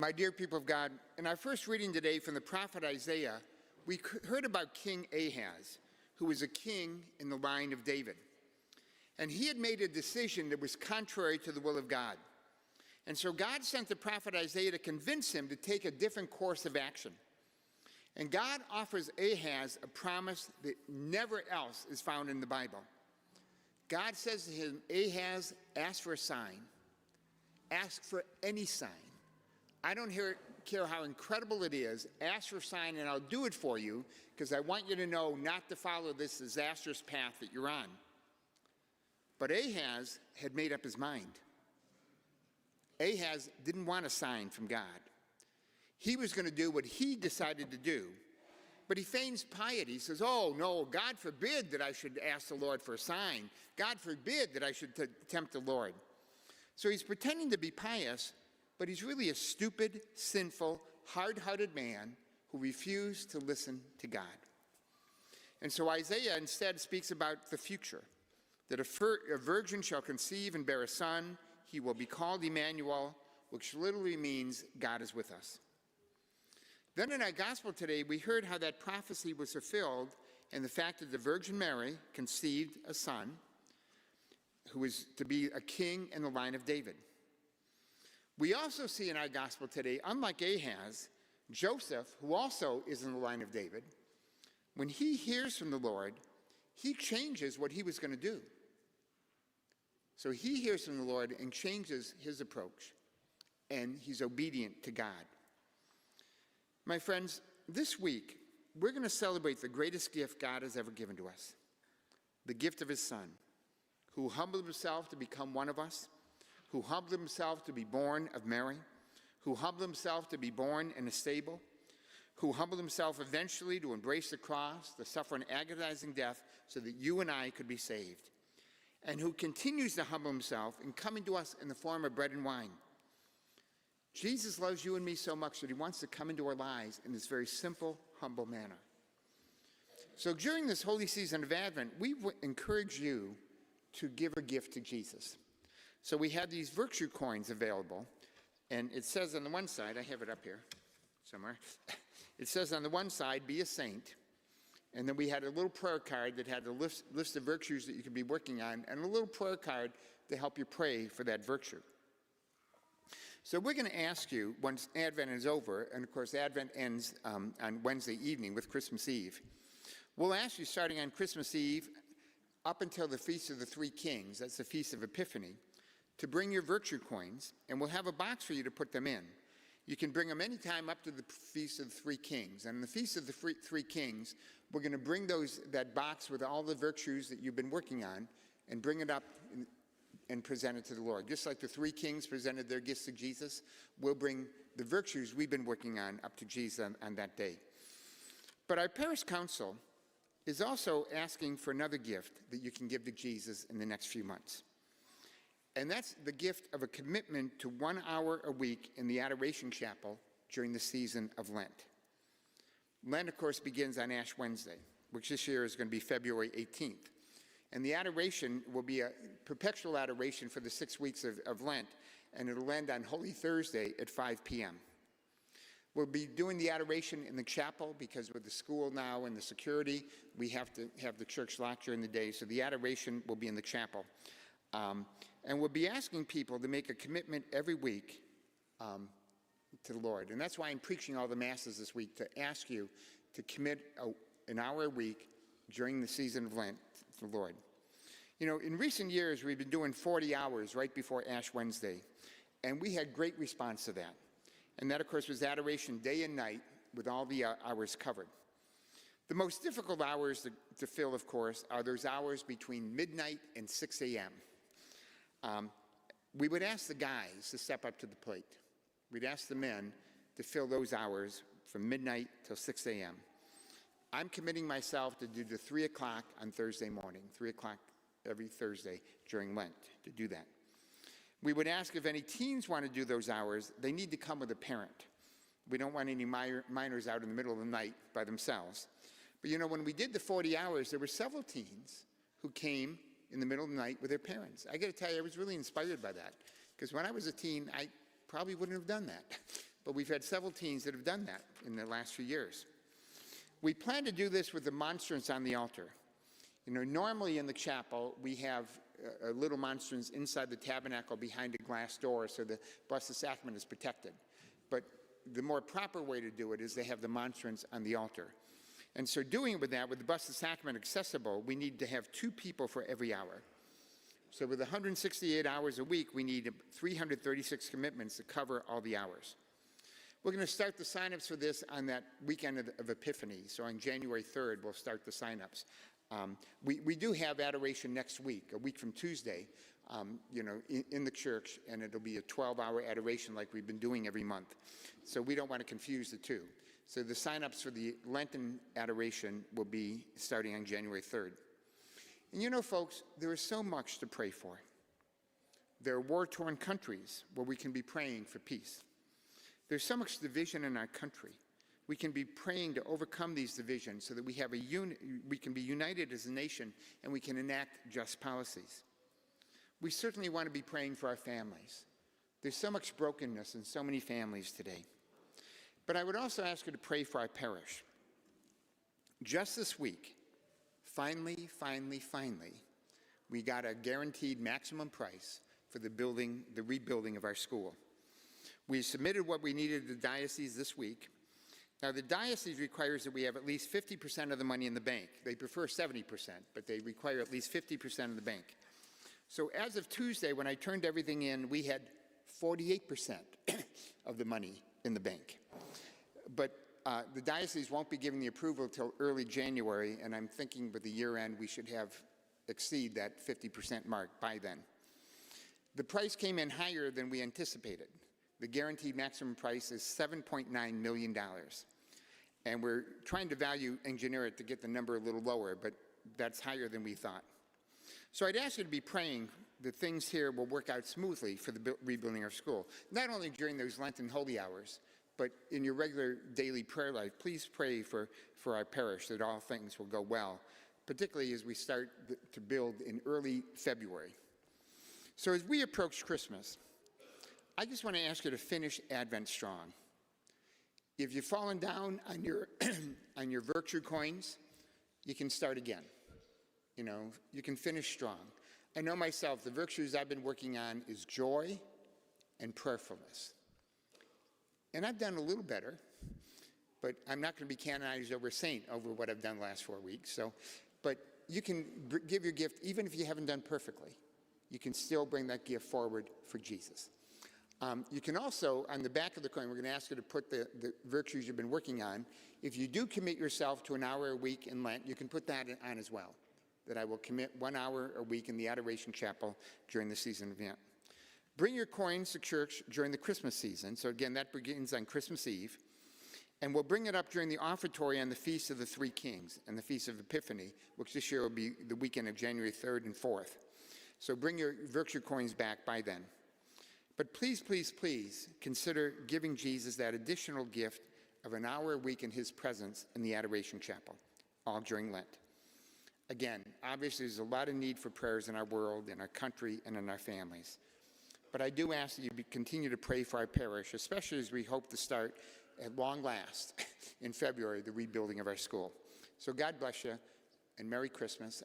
My dear people of God, in our first reading today from the prophet Isaiah, we heard about King Ahaz, who was a king in the line of David. And he had made a decision that was contrary to the will of God. And so God sent the prophet Isaiah to convince him to take a different course of action. And God offers Ahaz a promise that never else is found in the Bible. God says to him, Ahaz, ask for a sign. Ask for any sign. I don't care how incredible it is. Ask for a sign and I'll do it for you, because I want you to know not to follow this disastrous path that you're on. But Ahaz had made up his mind. Ahaz didn't want a sign from God. He was going to do what he decided to do. But he feigns piety. He says, oh, no, God forbid that I should ask the Lord for a sign. God forbid that I should tempt the Lord. So he's pretending to be pious, but he's really a stupid, sinful, hard-hearted man who refused to listen to God. And so Isaiah instead speaks about the future, that a virgin shall conceive and bear a son. He will be called Emmanuel, which literally means God is with us. Then in our gospel today, we heard how that prophecy was fulfilled in the fact that the Virgin Mary conceived a son who was to be a king in the line of David. We also see in our gospel today, unlike Ahaz, Joseph, who also is in the line of David, when he hears from the Lord, he changes what he was going to do. So he hears from the Lord and changes his approach, and he's obedient to God. My friends, this week, we're going to celebrate the greatest gift God has ever given to us, the gift of his Son, who humbled himself to become one of us, who humbled himself to be born of Mary, who humbled himself to be born in a stable, who humbled himself eventually to embrace the cross, to suffer an agonizing death so that you and I could be saved, and who continues to humble himself in coming to us in the form of bread and wine. Jesus loves you and me so much that he wants to come into our lives in this very simple, humble manner. So during this holy season of Advent, we encourage you to give a gift to Jesus. So we have these virtue coins available, and it says on the one side, I have it up here somewhere, it says on the one side, be a saint, and then we had a little prayer card that had a list of virtues that you could be working on, and a little prayer card to help you pray for that virtue. So we're going to ask you, once Advent is over, and of course Advent ends on Wednesday evening with Christmas Eve, we'll ask you starting on Christmas Eve up until the Feast of the Three Kings, that's the Feast of Epiphany, to bring your virtue coins, and we'll have a box for you to put them in. You can bring them anytime up to the Feast of the Three Kings. And in the Feast of the Three Kings, we're going to bring that box with all the virtues that you've been working on and bring it up and present it to the Lord. Just like the three kings presented their gifts to Jesus, we'll bring the virtues we've been working on up to Jesus on that day. But our parish council is also asking for another gift that you can give to Jesus in the next few months. And that's the gift of a commitment to 1 hour a week in the Adoration Chapel during the season of Lent. Lent, of course, begins on Ash Wednesday, which this year is going to be February 18th. And the adoration will be a perpetual adoration for the 6 weeks of Lent, and it'll end on Holy Thursday at 5 p.m. We'll be doing the adoration in the chapel because with the school now and the security, we have to have the church locked during the day, so the adoration will be in the chapel. And we'll be asking people to make a commitment every week to the Lord. And that's why I'm preaching all the Masses this week, to ask you to commit an hour a week during the season of Lent to the Lord. You know, in recent years, we've been doing 40 hours right before Ash Wednesday, and we had great response to that. And that, of course, was adoration day and night with all the hours covered. The most difficult hours to fill, of course, are those hours between midnight and 6 a.m. We would ask the guys to step up to the plate. We'd ask the men to fill those hours from midnight till 6 a.m. I'm committing myself to do the 3 o'clock on Thursday morning, 3 o'clock every Thursday during Lent, to do that. We would ask if any teens want to do those hours, they need to come with a parent. We don't want any minors out in the middle of the night by themselves. But you know, when we did the 40 hours, there were several teens who came in the middle of the night with their parents. I got to tell you, I was really inspired by that, because when I was a teen, I probably wouldn't have done that. but we've had several teens that have done that in the last few years. We plan to do this with the monstrance on the altar. Normally in the chapel, we have a little monstrance inside the tabernacle behind a glass door so the Blessed Sacrament is protected. But the more proper way to do it is they have the monstrance on the altar. And so doing it with that, with the Blessed Sacrament accessible, we need to have 2 people for every hour. So with 168 hours a week, we need 336 commitments to cover all the hours. We're going to start the signups for this on that weekend of Epiphany. So on January 3rd, we'll start the signups. We do have adoration next week, a week from Tuesday, in the church, and it'll be a 12-hour adoration like we've been doing every month. So we don't want to confuse the two. So the signups for the Lenten adoration will be starting on January 3rd. And folks, there is so much to pray for. There are war-torn countries where we can be praying for peace. There's so much division in our country. We can be praying to overcome these divisions so that we can be united as a nation and we can enact just policies. We certainly want to be praying for our families. There's so much brokenness in so many families today. But I would also ask you to pray for our parish. Just this week, finally, we got a guaranteed maximum price for the rebuilding of our school. We submitted what we needed to the diocese this week. Now, the diocese requires that we have at least 50% of the money in the bank. They prefer 70%, but they require at least 50% of the bank. So as of Tuesday, when I turned everything in, we had 48% of the money in the bank. But the diocese won't be giving the approval until early January, and I'm thinking with the year end, we should exceed that 50% mark by then. The price came in higher than we anticipated. The guaranteed maximum price is $7.9 million. And we're trying to value engineer it to get the number a little lower, but that's higher than we thought. So I'd ask you to be praying that things here will work out smoothly for the rebuilding of school. Not only during those Lenten holy hours, but in your regular daily prayer life, please pray for our parish that all things will go well, particularly as we start to build in early February. So as we approach Christmas, I just want to ask you to finish Advent strong. If you've fallen down on your on your virtue coins, you can start again. You can finish strong. I know myself, the virtues I've been working on is joy and prayerfulness. And I've done a little better, but I'm not going to be canonized over a saint over what I've done the last 4 weeks. But you can give your gift even if you haven't done perfectly. You can still bring that gift forward for Jesus. You can also, on the back of the coin, we're going to ask you to put the virtues you've been working on. If you do commit yourself to an hour a week in Lent, you can put that on as well, that I will commit 1 hour a week in the Adoration Chapel during the season of Lent. Bring your coins to church during the Christmas season. So again, that begins on Christmas Eve. And we'll bring it up during the offertory on the Feast of the Three Kings and the Feast of Epiphany, which this year will be the weekend of January 3rd and 4th. So bring your virtue coins back by then. But please, please, please consider giving Jesus that additional gift of an hour a week in his presence in the Adoration Chapel, all during Lent. Again, obviously there's a lot of need for prayers in our world, in our country, and in our families. But I do ask that you continue to pray for our parish, especially as we hope to start at long last in February, the rebuilding of our school. So God bless you, and Merry Christmas.